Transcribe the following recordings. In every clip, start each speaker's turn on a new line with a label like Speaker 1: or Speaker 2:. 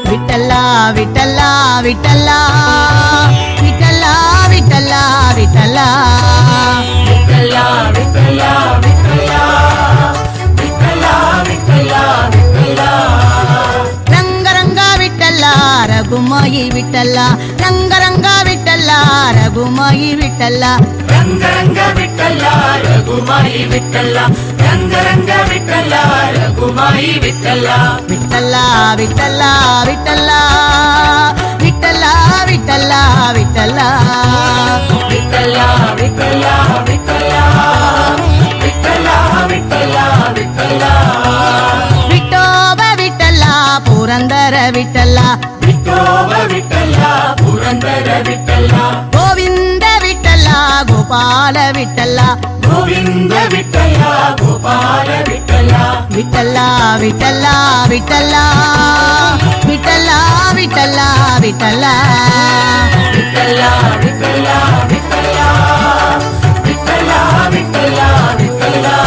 Speaker 1: விட்டல்லா விட்டல்லா விட்டல்லா விட்டல்லா விட்டல்லா
Speaker 2: விட்டல்லா விட்டல்லா விட்டல்லா விட்டல்லா விட்டல்லா விட்டல்லா
Speaker 1: ರಂಗರಂಗ விட்டல்லா ரகுமாயி விட்டல்லா ರಂಗರಂಗ விட்டல்லா ரகுமாயி விட்டல்லா
Speaker 2: ರಂಗರಂಗ விட்டல்லா ரகுமாயி விட்டல்லா ರಂಗರಂಗ விட்டல்லா ரகுமாயி விட்டல்லா
Speaker 1: விட்டல்லா விட்டல்லா விட்டல்லா விட்டல்லா விட்டல்லா விட்டல்லா
Speaker 2: விட்டல்லா விட்டல்லா விட்டல்லா விட்டல்லா விட்டல்லா விட்டல்லா
Speaker 1: விட்டோப விட்டல்லா புரந்தர விட்டல்லா
Speaker 2: விட்டோப விட்டல்லா புரந்தர விட்டல்லா
Speaker 1: கோவிந்த விட்டல்லா கோபால விட்டல்லா
Speaker 2: கோவிந்த விட்டல்லா கோபால விட்டல்லா
Speaker 1: விட்டல்லா விட்டல்லா விட்டல்லா விட்டல்லா விட்டல்லா விட்டல்லா
Speaker 2: விட்டல்லா விட்டல்லா விட்டல்லா விட்டல்லா விட்டல்லா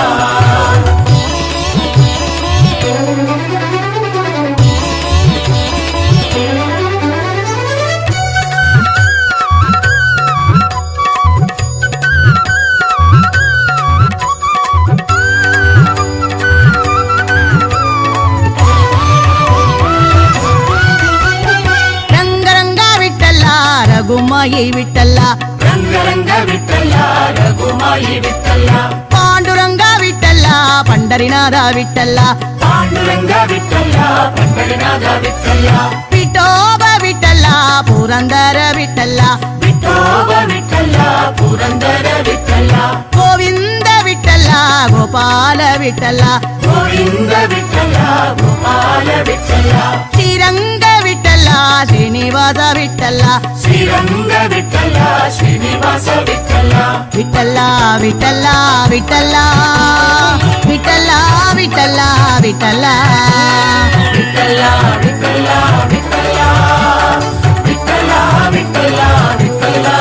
Speaker 2: விட்டல்லா
Speaker 1: ரகுமாயி விட்டல்லா
Speaker 2: ರಂಗರಂಗ விட்டல்லா ரகுமாயி விட்டல்லா
Speaker 1: பாண்டுரங்க விட்டல்லா பண்டரிநாத விட்டல்லா
Speaker 2: பாண்டுரங்க விட்டல்லா பண்டரிநாத விட்டல்லா
Speaker 1: விட்டோப விட்டல்லா புரந்தர விட்டல்லா
Speaker 2: விட்டோப விட்டல்லா புரந்தர விட்டல்லா
Speaker 1: கோவிந்த விட்டல்லா கோபால விட்டல்லா
Speaker 2: கோவிந்த விட்டல்லா கோபால விட்டல்லா
Speaker 1: ஸ்ரீரங்க விட்டல்லா ஸ்ரீனிவாச விட்டல்லா
Speaker 2: ஸ்ரீரங்க விட்டல்லா ஸ்ரீனிவாச விட்டல்லா
Speaker 1: விட்டல்லா விட்டல்லா விட்டல்லா விட்டல்லா விட்டல்லா விட்டல்லா
Speaker 2: விட்டல்லா விட்டல்லா விட்டல்லா விட்டல்லா விட்டல்லா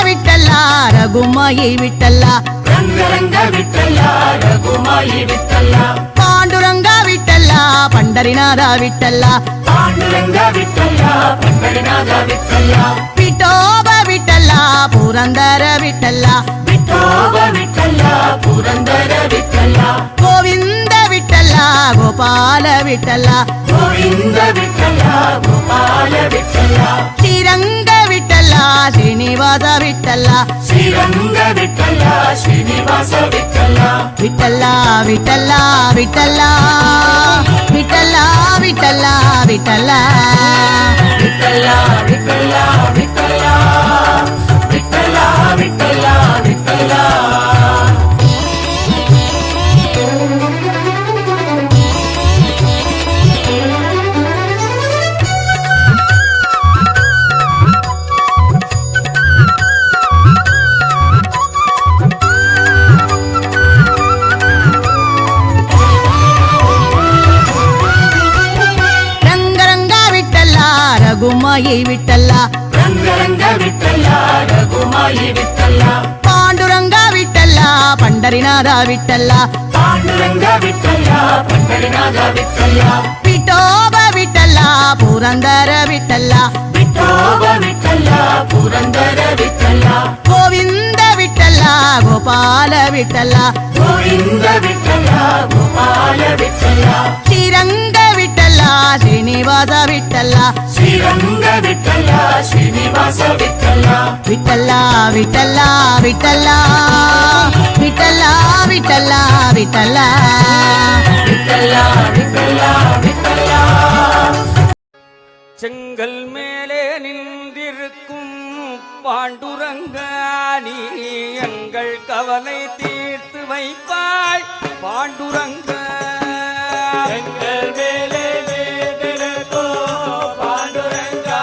Speaker 2: விட்டல்லா
Speaker 1: ரகுமாயி விட்டல்லா
Speaker 2: ರಂಗರಂಗ விட்டல்லா ரகுமாயி விட்டல்லா
Speaker 1: பாண்டுரங்க விட்டல்லா பண்டரிநாத விட்டல்லா
Speaker 2: பாண்டுரங்க விட்டல்லா பண்டரிநாத விட்டல்லா
Speaker 1: விட்டோப விட்டல்லா புரந்தர விட்டல்லா
Speaker 2: விட்டோப விட்டல்லா புரந்தர விட்டல்லா
Speaker 1: கோவிந்த விட்டல்லா கோபால விட்டல்லா
Speaker 2: கோவிந்த விட்டல்லா கோபால விட்டல்லா
Speaker 1: ஸ்ரீரங்க விட்டல்லா ஸ்ரீனிவாச விட்டல்லா
Speaker 2: ஸ்ரீரங்க விட்டல்லா ஸ்ரீனிவாச விட்டல்லா
Speaker 1: விட்டல்லா விட்டல்லா விட்டல்லா விட்டல்லா விட்டல்லா விட்டல்லா
Speaker 2: விட்டல்லா விட்டல்லா விட்டல்லா விட்டல்லா விட்டல்லா விட்டல்லா
Speaker 1: ரகுமாயி விட்டல்லா
Speaker 2: ರಂಗರಂಗ விட்டல்லா ரகுமாயி விட்டல்லா
Speaker 1: பாண்டுரங்க விட்டல்லா பண்டரிநாத விட்டல்லா
Speaker 2: பாண்டுரங்க விட்டல்லா பண்டரிநாத விட்டல்லா
Speaker 1: விட்டோப விட்டல்லா புரந்தர விட்டல்லா
Speaker 2: விட்டோப விட்டல்லா புரந்தர விட்டல்லா
Speaker 1: கோவிந்த விட்டல்லா கோபால விட்டல்லா
Speaker 2: கோவிந்த விட்டல்லா கோபால விட்டல்லா
Speaker 1: ஸ்ரீரங்க
Speaker 2: ಶ್ರೀನಿವಾಸ ವಿಠಲ
Speaker 1: ವಿಠಲ ವಿಠಲ ವಿಠಲ ವಿಠಲ ವಿಠಲ ವಿಠಲ
Speaker 2: ವಿಠಲ ವಿಠಲ ವಿಠಲ
Speaker 3: செங்கல் மேலே நின்றிருக்கும் பாண்டுரங்கா நீ எங்கள் கவலை தீர்த்து வைப்பாய் பாண்டுரங்கா
Speaker 2: எங்கள் மேலே நின்றிருக்கும் பாண்டுரங்கா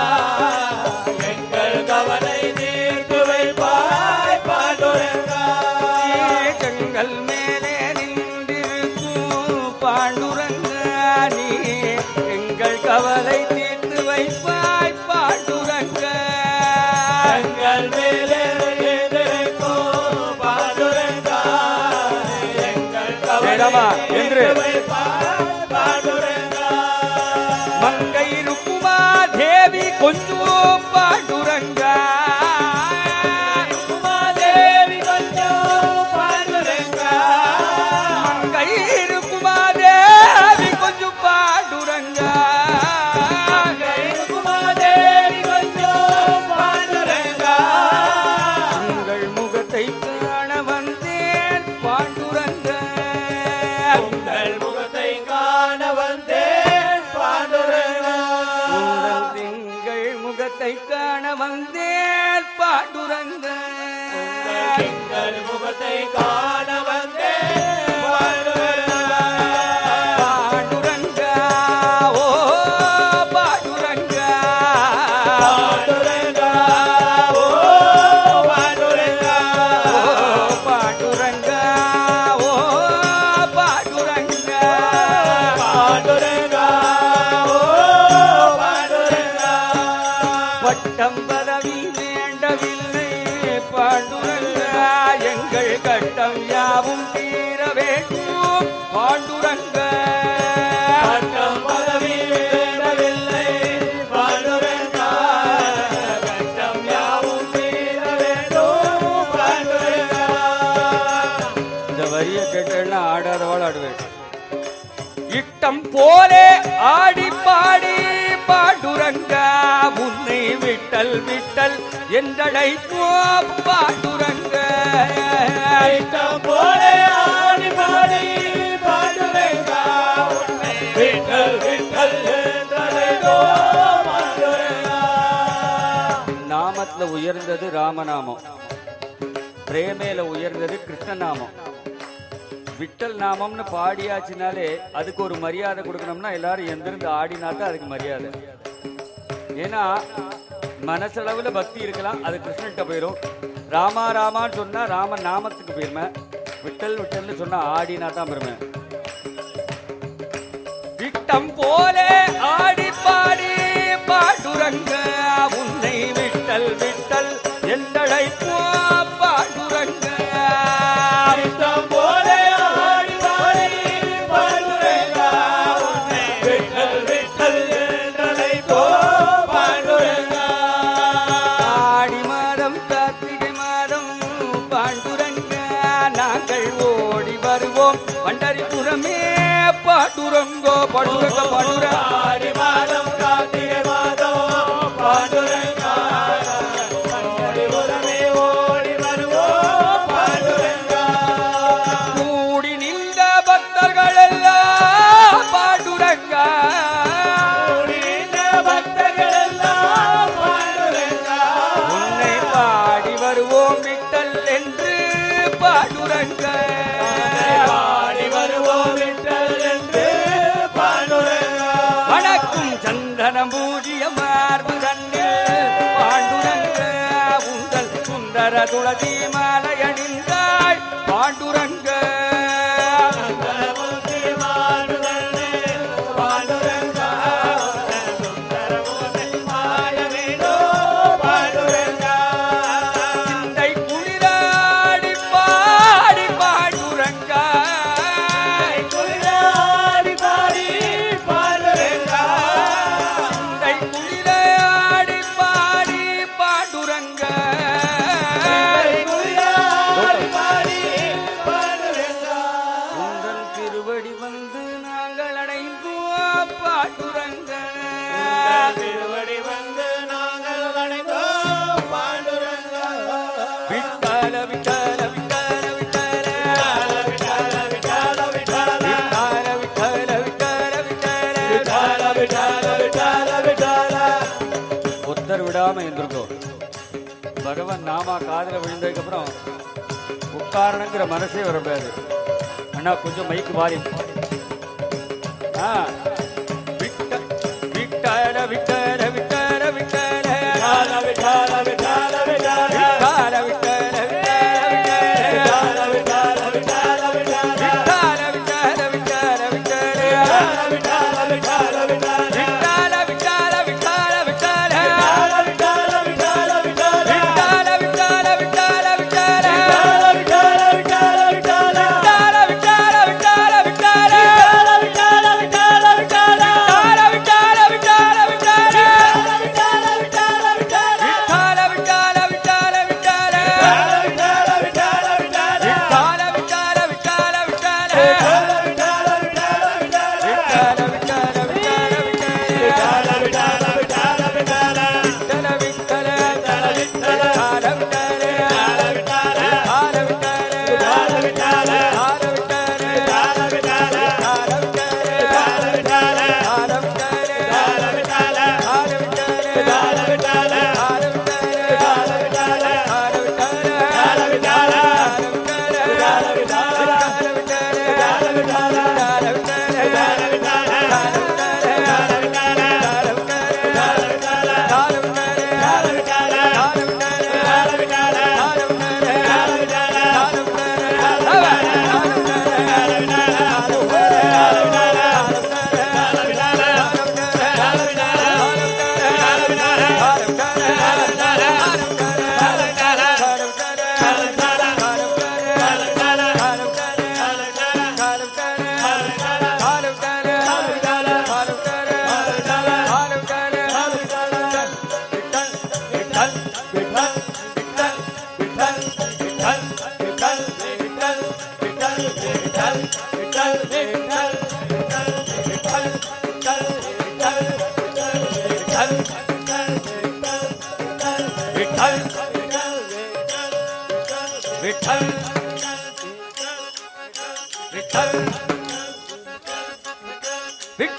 Speaker 2: எங்கள் கவலை தீர்த்து வைப்பாய் பாண்டுரங்கா
Speaker 3: செங்கல் மேலே நின்றிருக்கும் பாண்டுரங்கா நீ எங்கள் கவலை தீர்த்து வைப்பாய் பாண்டுரங்கா
Speaker 2: எங்கள் மேலே நின்றிருக்கும் பாண்டுரங்கா எங்கள்
Speaker 3: வேடாமா
Speaker 2: கவலை
Speaker 3: என்று
Speaker 2: தீர்த்து வைப்பாய் பாண்டுரங்கா
Speaker 3: மங்கை ருக்குமா தேவி கொஞ்சம் பாண்டுரங்கா
Speaker 2: உமாதேவி கொஞ்சம் பாண்டுரங்கா
Speaker 3: மங்கை ருக்குமா தேவி கொஞ்சம் பாண்டுரங்கா
Speaker 2: உமாதேவி கொஞ்சம் பாண்டுரங்கா
Speaker 3: உங்கள் முகத்தை காண வந்தேன் பாண்டுரங்கா
Speaker 2: உங்கள் முகத்தை காண வந்தேன் பாண்டுரங்கா
Speaker 3: உங்கள் திங்கள் முகத்தை காண வந்தேன் பாண்டுரங்கா
Speaker 2: எங்கள் முகத்தை காண வந்தேன் பாண்டுரங்கா
Speaker 3: பாண்டுரங்கா ஓ பாண்டுரங்கா
Speaker 2: பாண்டுரங்கா ஓ பாண்டுரங்கா
Speaker 3: ஓ பாண்டுரங்கா ஓ பாண்டுரங்கா
Speaker 2: பாண்டுரங்கா ஓ பாண்டுரங்கா
Speaker 3: பட்டம் பதவி வேண்டவில்லை பாண்டுரங்கா எங்கள் கட்டம் யாவும் தீர வேண்டும் பாண்டுரங்கா
Speaker 2: பட்டம் பதவி வேண்டவில்லை பாண்டுரங்கா கட்டம் யாவும் தீர வேண்டும் பாண்டுரங்கா
Speaker 3: இந்த வரிய கேட்டேன்னா ஆடாதவாள் ஆடுவேன் இட்டம் போலே ஆடி பாடி பாண்டுரங்கா உன்னை விட்டல் விட்டல் என்றழைப்போம் பாண்டுரங்கா
Speaker 2: இஷ்டம் போலே ஆடி பாடி பாண்டுரங்கா உன்னை விட்டல் விட்டல் என்றழைத்தோ பாண்டுரங்கா
Speaker 3: நாமத்துல உயர்ந்தது ராமநாமம் பிரேமையில உயர்ந்தது கிருஷ்ணநாமம் விட்டல் நாமம்னு பாடியாச்சுனாலே அதுக்கு ஒரு மரியாதை கொடுக்கணும்னா எல்லாரும் எந்திருந்து ஆடினா தான் அதுக்கு மரியாதை. ஏன்னா மனசளவுல பக்தி இருக்கலாம், அது கிருஷ்ணன்கிட்ட போயிடும். ராமா ராமான்னு சொன்னா ராம நாமத்துக்கு போயிருமே, விட்டல் விட்டல்னு சொன்னா ஆடினா தான் பெருமை. விட்டம் போல ஆடி பாடி பாண்டுரங்க உன்னை விட்டல் விட்டல் என்றழைப்போ பாண்டுரங்க.
Speaker 2: இஷ்டம் போலே ஆடி பாடி பாண்டுரங்கா உன்னை விட்டல் விட்டல் என்றழைத்தோ பாண்டுரங்கா
Speaker 3: ஆடி மாதம் கார்த்திகை மாதம் பாண்டுரங்க நாங்கள் ஓடி வருவோம் பண்டரிபுரமே பாண்டுரங்கோ பாண்டுரங்க பாண்டுர.
Speaker 2: ஆடி மாதம் கார்த்திகை மாதம் பாண்டுரங்கா பண்டரிபுரமே ஓடி வருவோம் பாண்டுரங்கா
Speaker 3: கூடி நின்ற பக்தர்கள் எல்லாம் பாண்டுரங்கா
Speaker 2: கூடின பக்தர்கள் எல்லாம் பாண்டுரங்கா
Speaker 3: உன்னை பாடி வருவோம் விட்டல் என்று பாண்டுரங்க.
Speaker 2: பாடி வருவோம் விட்டல் என்று பாண்டுரங்கா
Speaker 3: வணக்கும் சந்தனம் பூஜிய மார்பு தன்னில் பாண்டுரங்க உங்கள் சுந்தர துளசி மாலை அணிந்தாய் பாண்டுரங்க.
Speaker 2: சுந்தரமூர்த்தி மாடுதல்லே பாண்டுரங்கா சுந்தரமூர்த்தி மாயவேணோ பாண்டுரங்கா
Speaker 3: சிந்தை குளிராடி பாடி பாண்டுரங்கா
Speaker 2: குளிராடி பாடி பாண்டுரங்கா
Speaker 3: சிந்தை குளிராடி பாடி பாண்டுரங்க.
Speaker 2: குளிராடி பாடி பாண்டுரங்கா
Speaker 3: உங்கள் திருவடி வந்து நாங்கள் அடைந்தோம் பாண்டுரங்க.
Speaker 2: திருவடி வந்து நாங்கள் அடைந்தோம்
Speaker 3: பகவான் நாமா காதுல விழுந்ததுக்கு அப்புறம் உட்காரணுங்கிற மனசே வரக்கூடாது. அண்ணா கொஞ்சம் மைக்கு மாறி விட்டல விட்டல விட்டல விட்டல
Speaker 2: விட்டால விட்டால விட்டால விட்டால
Speaker 3: விட்டல விட்டல
Speaker 2: விட்டால விட்டால விட்டால விட்டால
Speaker 3: விட்டல விட்டல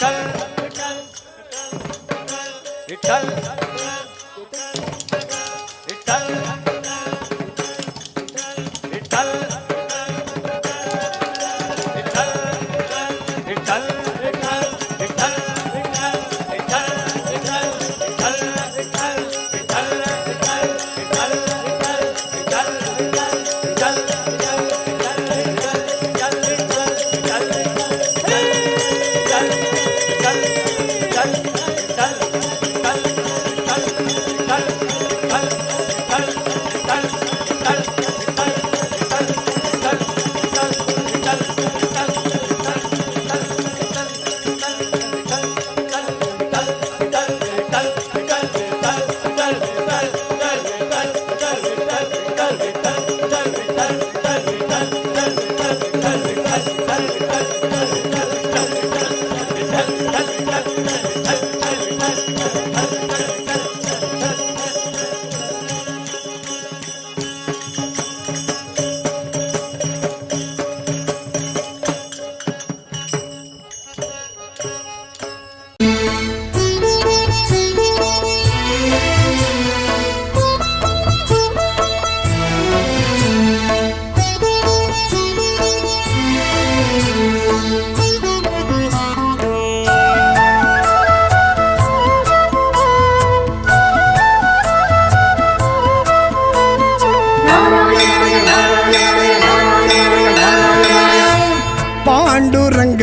Speaker 3: விட்டல
Speaker 2: விட்டால விட்டால விட்டால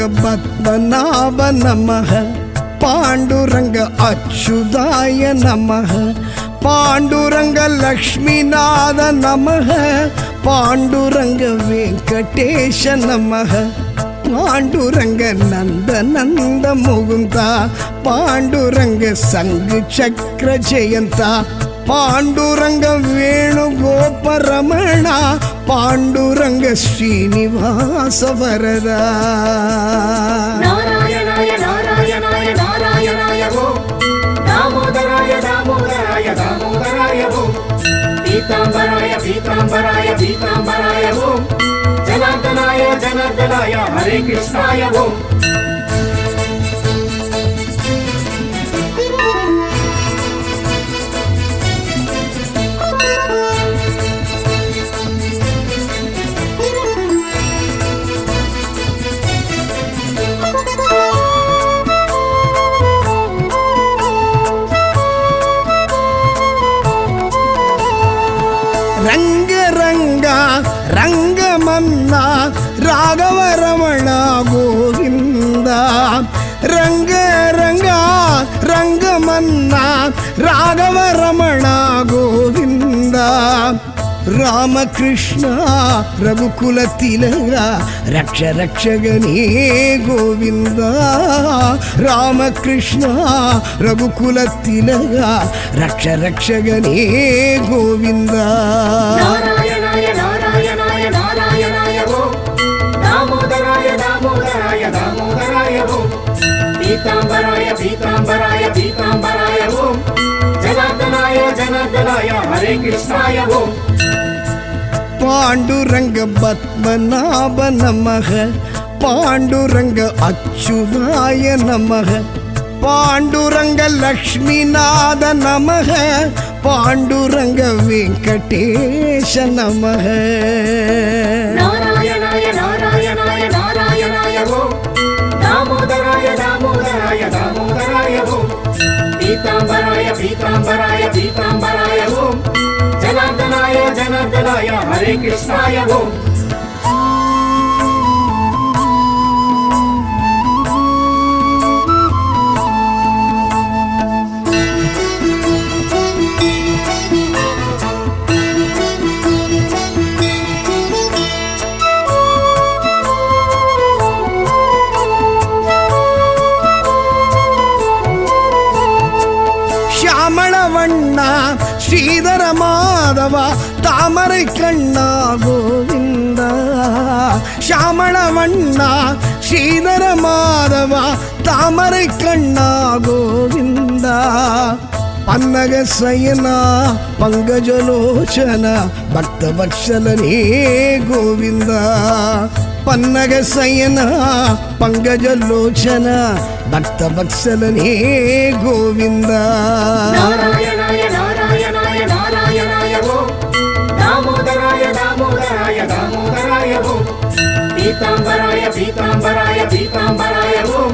Speaker 4: पद्मनाभ नमः पांडुरंग अच्युताय नमः पांडुरंग लक्ष्मीनाथ नमः पांडुरंग वेंकटेश नमः पांडुरंग नंद नंद मुकुंदा पांडुरंग संग चक्र जयंता पांडुरंग वेणुगोपरमण पांडुरंग श्रीनिवास वरदा
Speaker 5: नारायणाय नारायणाय नारायणाय वो दामोदराय दामोदराय दामोदराय वो पीतांबराय पीतांबराय पीतांबराय वो जनार्दनाय जनार्दनाय हरे कृष्णाय वो
Speaker 4: ರಂಗಮನ್ನ ರಾಘವ ರಮಣ ಗೋವಿಂದ ರಂಗ ರಂಗ ರಂಗಮನ್ನ ರಾಘವ ರಮಣ ಗೋವಿಂದ ರಾಮಕೃಷ್ಣ ರಘುಕುಲ ತಿಲಗ ರಕ್ಷ ರಕ್ಷಗನೇ ಗೋವಿಂದ ರಾಮಕೃಷ್ಣ ರಘುಕುಲ ತಿಲಗ ರಕ್ಷ ರಕ್ಷಗನೇ ಗೋವಿಂದ
Speaker 5: ನಾರಾಯಣಾಯ ನಾರಾಯಣಾಯ ನಾರಾಯಣಾಯ ಓಂ ದಾಮೋದರಾಯ ದಾಮೋದರಾಯ ದಾಮೋದರಾಯ ಓಂ ಪೀತಾಂಬರಾಯ ಪೀತಾಂಬರಾಯ ಪೀತಾಂಬರಾಯ ಓಂ ಜನಾರ್ದನಾಯ ಜನಾರ್ದನಾಯ ಹರೇ ಕೃಷ್ಣಾಯ ಓಂ
Speaker 4: ಪಾಂಡುರಂಗ ಪದ್ಮನಾಭ ನಮಃ ಪಾಂಡುರಂಗ ಅಚ್ಯುತಾಯ ನಮಃ ಪಾಂಡುರಂಗ ಲಕ್ಷ್ಮೀನಾಥ ನಮಃ ಪಾಂಡುರಂಗ ವೆಂಕಟೇಶ ನಮಃ
Speaker 5: ನಾರಾಯಣಾಯ ನಾರಾಯಣಾಯ ನಾರಾಯಣಾಯ ಓಂ ದಾಮೋದರಾಯ ದಾಮೋದರಾಯ ದಾಮೋದರಾಯ ಓಂ ಪೀತಾಂಬರಾಯ ಪೀತಾಂಬರಾಯ ಪೀತಾಂಬರಾಯ ಓಂ ಜನಾರ್ದನಾಯ ಜನಾರ್ದನಾಯ ಹರೇ ಕೃಷ್ಣಾಯ ಓಂ
Speaker 4: ಶ್ಯಾಮಳವಣ್ಣ ಶ್ರೀಧರ ಮಾಧವ ತಾಮரை ಕಣ್ಣ ಗೋವಿಂದ ಶ್ಯಾಮಳವಣ್ಣ ಶ್ರೀಧರ ಮಾಧವ ತಾಮரை ಕಣ್ಣ ಗೋವಿಂದ ಪನ್ನಗ ಸಯನ ಪಂಕಜಲೋಚನ ಭಕ್ತವತ್ಸಲನೇ ಗೋವಿಂದ ಪನ್ನಗ ಸಯನ ಪಂಕಜಲೋಚನ ಭಕ್ತವತ್ಸಲನೇ ಗೋವಿಂದ
Speaker 5: ನಾರಾಯಣಾಯ ನಾರಾಯಣಾಯ ನಾರಾಯಣಾಯ ಓಂ ದಾಮೋದರಾಯ ದಾಮೋದರಾಯ ದಾಮೋದರಾಯ ಓಂ ಪೀತಾಂಬರಾಯ ಪೀತಾಂಬರಾಯ ಪೀತಾಂಬರಾಯ ಓಂ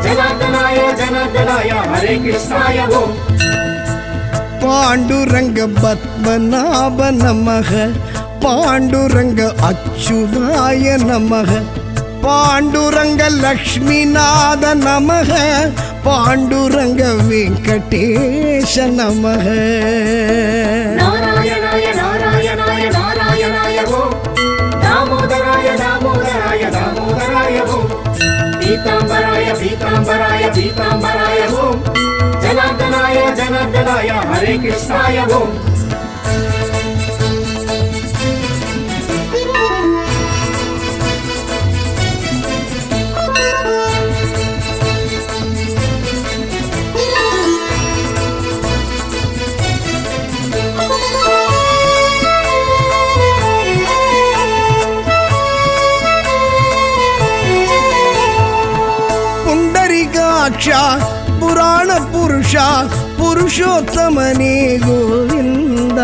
Speaker 5: ಜನಾರ್ದನಾಯ ಜನಾರ್ದನಾಯ ಹರೇ ಕೃಷ್ಣಾಯ ಓಂ
Speaker 4: ಪಾಂಡುರಂಗ ಪದ್ಮನಾಭ ನಮಃ ಪಾಂಡುರಂಗ ಅಚ್ಯುತಾಯ ನಮಃ ಪಾಂಡುರಂಗ ಲಕ್ಷ್ಮೀನಾಥ ನಮಃ ಪಾಂಡುರಂಗ ವೆಂಕಟೇಶ ನಮಃ
Speaker 5: ನಾರಾಯಣಾಯ ನಾರಾಯಣಾಯ ನಾರಾಯಣಾಯ ಓಂ ದಾಮೋದರಾಯ ದಾಮೋದರಾಯ ದಾಮೋದರಾಯ ಓಂ ಪೀತಾಂಬರಾಯ ಪೀತಾಂಬರಾಯ ಪೀತಾಂಬರಾಯ ಓಂ ಜನಾರ್ದನಾಯ ಜನಾರ್ದನಾಯ ಹರೇ ಕೃಷ್ಣಾಯ ಓಂ
Speaker 4: ಪುಂಡರೀಕಾಕ್ಷ ಪುರಾಣ ಪುರುಷ ಪುರುಷೋತ್ತಮನೇ ಗೋವಿಂದ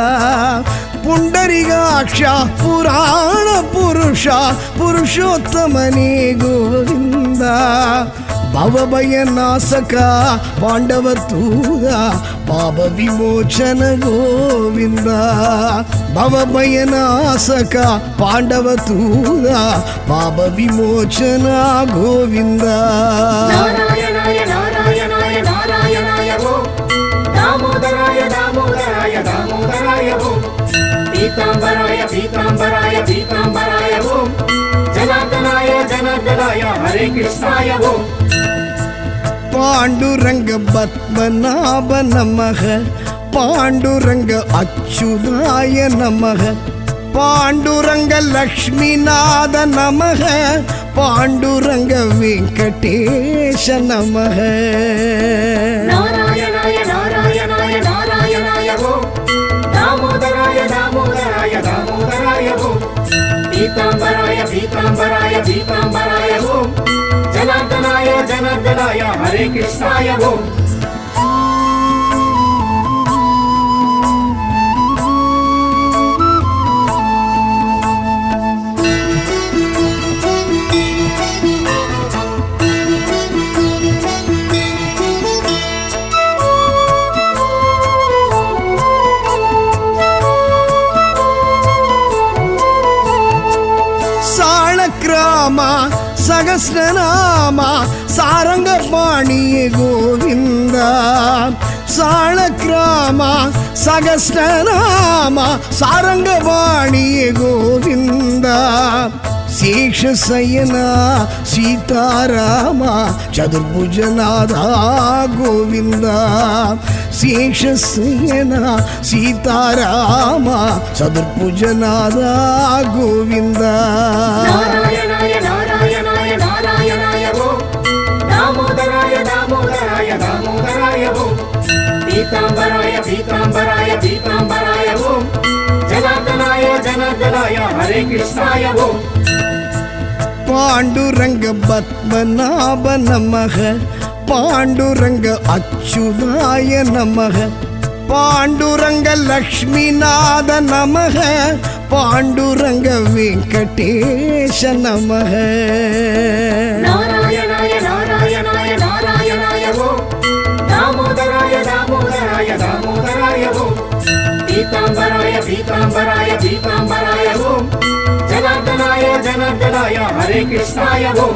Speaker 4: ಪುಂಡರೀಕಾಕ್ಷ ಪುರಾಣ ಪುರುಷ ಪುರುಷೋತ್ತಮನೇ ಗೋವಿಂದ ಭವಭಯ ನಾಸಕ ಪಾಂಡವ ತೂದ ಪಾಪ ವಿಮೋಚನ ಗೋವಿಂದ ಭವಭಯ ನಾಸಕ ಪಾಂಡವ ತೂದ ಪಾಪ ವಿಮೋಚನ ಗೋವಿಂದ
Speaker 5: ನಾರಾಯಣಾಯ ನಾರಾಯಣಾಯ ನಾರಾಯಣಾಯ ಓಂ ದಾಮೋದರಾಯ ದಾಮೋದರಾಯ ದಾಮೋದರಾಯ ಓಂ ಪೀತಾಂಬರಾಯ ಪೀತಾಂಬರಾಯ ಪೀತಾಂಬರಾಯ ಓಂ ಜನಾರ್ದನಾಯ ಜನಾರ್ದನಾಯ ಹರೇ ಕೃಷ್ಣಾಯ ಓಂ
Speaker 4: ಪಾಂಡುರಂಗ ಪದ್ಮನಾಭ ನಮಃ ಪಾಂಡುರಂಗ ಅಚ್ಯುತಾಯ ನಮಃ ಪಾಂಡುರಂಗ ಲಕ್ಷ್ಮೀನಾಥ ನಮಃ ಪಾಂಡುರಂಗ ವೆಂಕಟೇಶ ನಮಃ
Speaker 5: ನಾರಾಯಣಾಯ ನಾರಾಯಣಾಯ ನಾರಾಯಣಾಯ ಓಂ ದಾಮೋದರಾಯ ದಾಮೋದರಾಯ ದಾಮೋದರಾಯ ಓಂ ಪೀತಾಂಬರಾಯ ಪೀತಾಂಬರಾಯ ಪೀತಾಂಬರಾಯ ಓಂ ಜನಾರ್ದನಾಯ ಜನಾರ್ದನಾಯ ಹರೇ ಕೃಷ್ಣಾಯ ಓಂ
Speaker 4: ಸಹಸ್ರನಾಮ ಸಾರಂಗ ಪಾಣಿಯೇ ಗೋವಿಂದ ಸಾಳಕ್ರಾಮ ಸಹಸ್ರನಾಮ ಸಾರಂಗ ಪಾಣಿಯೇ ಗೋವಿಂದ ಶೇಷಶಯನ ಸೀತಾರಾಮ ಚತುರ್ಭುಜನಾದ ಗೋವಿಂದ ಶೇಷಶಯನ ಸೀತಾರಾಮ ಚತುರ್ಭುಜನಾದ ಗೋವಿಂದ
Speaker 5: ನಾರಾಯಣಾಯ ನಾರಾಯಣಾಯ ನಾರಾಯಣಾಯ ಓಂ ದಾಮೋದರಾಯ ದಾಮೋದರಾಯ ದಾಮೋದರಾಯ ಓಂ ಪೀತಾಂಬರಾಯ ಪೀತಾಂಬರಾಯ ಪೀತಾಂಬರಾಯ ಓಂ ಜನಾರ್ದನಾಯ ಜನಾರ್ದನಾಯ ಹರೇ ಕೃಷ್ಣಾಯ ಓಂ
Speaker 4: ಪಾಂಡುರಂಗ ಪದ್ಮನಾಭ ನಮಃ ಪಾಂಡುರಂಗ ಅಚ್ಯುತಾಯ ನಮಃ ಪಾಂಡುರಂಗ ಲಕ್ಷ್ಮೀನಾಥ ನಮಃ ಪಾಂಡುರಂಗ ವೆಂಕಟೇಶ ನಮಃ
Speaker 5: ನಾರಾಯಣಾಯ ನಾರಾಯಣಾಯ ನಾರಾಯಣಾಯ ಓಂ ದಾಮೋದರಾಯ ದಾಮೋದರಾಯ ದಾಮೋದರಾಯ ಓಂ ಪೀತಾಂಬರಾಯ ಪೀತಾಂಬರಾಯ ಪೀತಾಂಬರಾಯ ಓಂ ಜನಾರ್ದನಾಯ ಜನಾರ್ದನಾಯ ಹರೇ ಕೃಷ್ಣಾಯ ಓಂ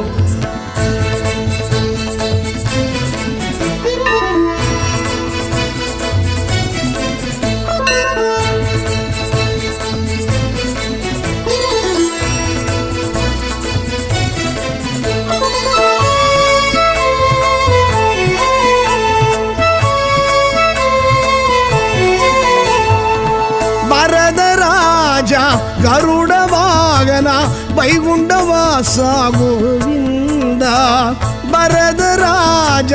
Speaker 4: ವರದರಾಜ ಗರುಡ ವಾಗನ ವೈಗುಂಡವಾಸ ಗೋವಿಂದ ವರದರಾಜ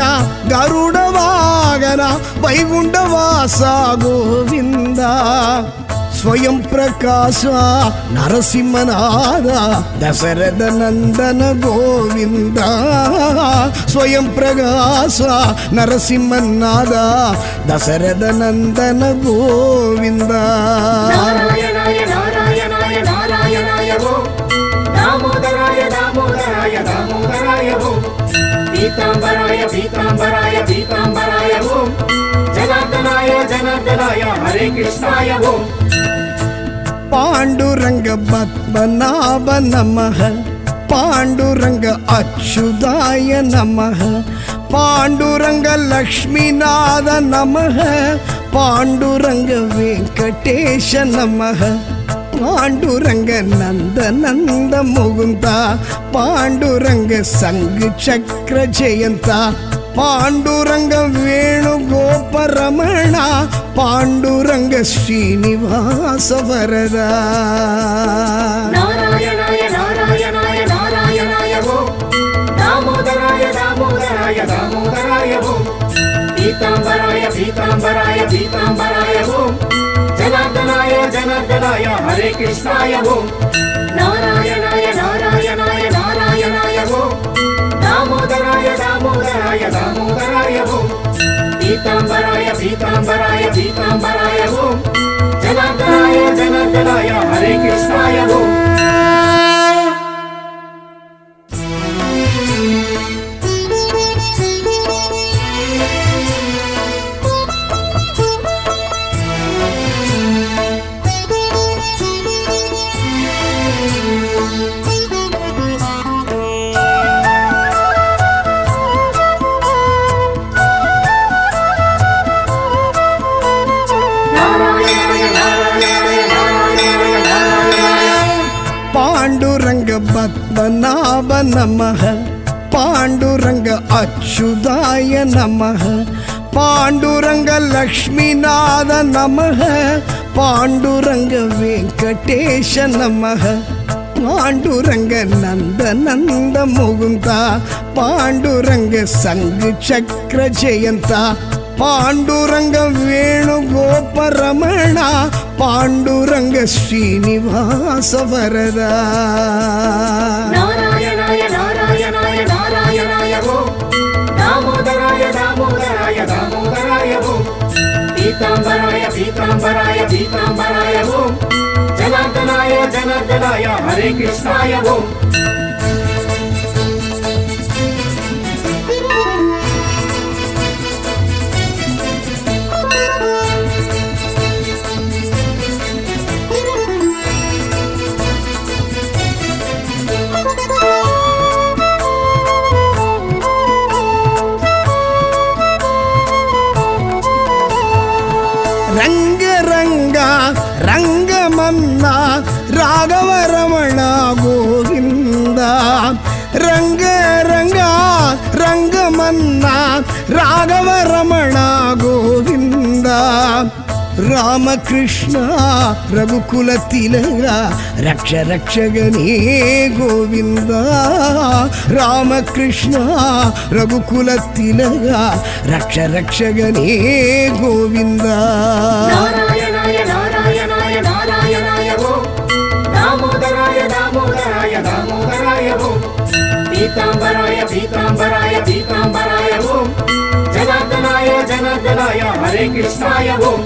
Speaker 4: ಗರುಡ ವಾಗನ ವೈಗುಂಡವಾಸ ಗೋವಿಂದ ಸ್ವಯಂ ಪ್ರಕಾಶ ನರಸಿಂಹನಾದ ದಶರಥ ನಂದನ ಗೋವಿಂದ ಸ್ವಯಂ ಪ್ರಕಾಶ ನರಸಿಂಹನಾದ ದಶರಥ ನಂದನ ಗೋವಿಂದ
Speaker 5: ನಾರಾಯಣಾಯ ನಾರಾಯಣಾಯ ನಾರಾಯಣಾಯ ಓಂ ದಾಮೋದರಾಯ ದಾಮೋದರಾಯ ದಾಮೋದರಾಯ ಓಂ ಪೀತಾಂಬರಾಯ ಪೀತಾಂಬರಾಯ ಪೀತಾಂಬರಾಯ ಓಂ ಜನಾರ್ದನಾಯ ಜನಾರ್ದನಾಯ ಹರೇ ಕೃಷ್ಣಾಯ ಓಂ
Speaker 4: ಪಾಂಡುರಂಗ ಪದ್ಮನಾಭ ನಮಃ ಪಾಂಡುರಂಗ ಅಚ್ಯುತಾಯ ನಮಃ ಪಾಂಡುರಂಗ ಲಕ್ಷ್ಮೀನಾಥ ನಮಃ ಪಾಂಡುರಂಗ ವೆಂಕಟೇಶ ನಮಃ ಪಾಂಡುರಂಗ ನಂದ ನಂದ ಮುಗುಂದ ಪಾಂಡುರಂಗ ಸಂಘ ಚಕ್ರ ಜಯಂತ ಪಾಂಡುರಂಗ ವೇಣುಗೋಪರಮಣ ಪಾಂಡುರಂಗ ಶ್ರೀನಿವಾಸ ವರದ
Speaker 5: ನಾರಾಯಣಾಯ ನಾರಾಯಣಾಯ ನಾರಾಯಣಾಯ ಓಂ ದಾಮೋದರಾಯ ದಾಮೋದರಾಯ ದಾಮೋದರಾಯ ಓಂ ಪೀತಾಂಬರಾಯ ಪೀತಾಂಬರಾಯ ಪೀತಾಂಬರಾಯ ಓಂ ಜನಾರ್ದನಾಯ ಜನಾರ್ದನಾಯ ಹರೇ ಕೃಷ್ಣಾಯ ಓಂ ನಾರಾಯಣಾಯ ನಾರಾಯಣಾಯ ನಾರಾಯಣಾಯ ಓಂ दामोदराय दामोदराय दामोदराय ओम पीतांबराय पीतांबराय पीतांबराय ओम जनार्दनाय जनार्दनाय हरे कृष्णाय ओम
Speaker 4: ಪಾಂಡುರಂಗ ಪದ್ಮನಾಭ ನಮಃ ಪಾಂಡುರಂಗ ಅಚ್ಯುತಾಯ ನಮಃ ಪಾಂಡುರಂಗ ಲಕ್ಷ್ಮೀನಾಥ ನಮಃ ಪಾಂಡುರಂಗ ವೆಂಕಟೇಶ ನಮಃ ಪಾಂಡುರಂಗ ನಂದ ನಂದ ಮುಗುಂದ ಪಾಂಡುರಂಗ ಸಂಘ ಚಕ್ರ ಜಯಂತ ಪಾಂಡುರಂಗ ವೇಣುಗೋಪರಮಣ ಪಾಂಡುರಂಗ ಶ್ರೀನಿವಾಸ ವರದ
Speaker 5: ನಾರಾಯಣಾಯ ನಾರಾಯಣಾಯ ನಾರಾಯಣಾಯ ಓಂ दामोदराय दामोदराय दामोदराय ओम पीतांबराय पीतांबराय पीतांबराय ओम जनार्दनाय जनार्दनाय हरे कृष्णाय ओम
Speaker 4: ರಂಗ ರಂಗ ರಂಗಮನ್ನ ರಾಘವ ರಮಣ ಗೋವಿಂದ ರಂಗ ರಂಗ ರಂಗಮನ್ನ ರಾಘವ ರಮಣ ಗೋವಿಂದ ರಾಮಕೃಷ್ಣ ರಘುಕುಲ ತಿಲಕ ರಕ್ಷ ರಕ್ಷಗನೇ ಗೋವಿಂದ ರಾಮಕೃಷ್ಣ ರಘುಕುಲ ತಿಲಕ ರಕ್ಷ ರಕ್ಷಗನೇ ಗೋವಿಂದ
Speaker 5: ನಾರಾಯಣಾಯ ನಾರಾಯಣಾಯ ನಾರಾಯಣಾಯ ಓಂ ದಾಮೋದರಾಯ ದಾಮೋದರಾಯ ದಾಮೋದರಾಯ ಓಂ ಪೀತಾಂಬರಾಯ ಪೀತಾಂಬರಾಯ ಪೀತಾಂಬರಾಯ ಓಂ ಜನಾರ್ದನಾಯ ಜನಾರ್ದನಾಯ ಹರೇ ಕೃಷ್ಣಾಯ ಓಂ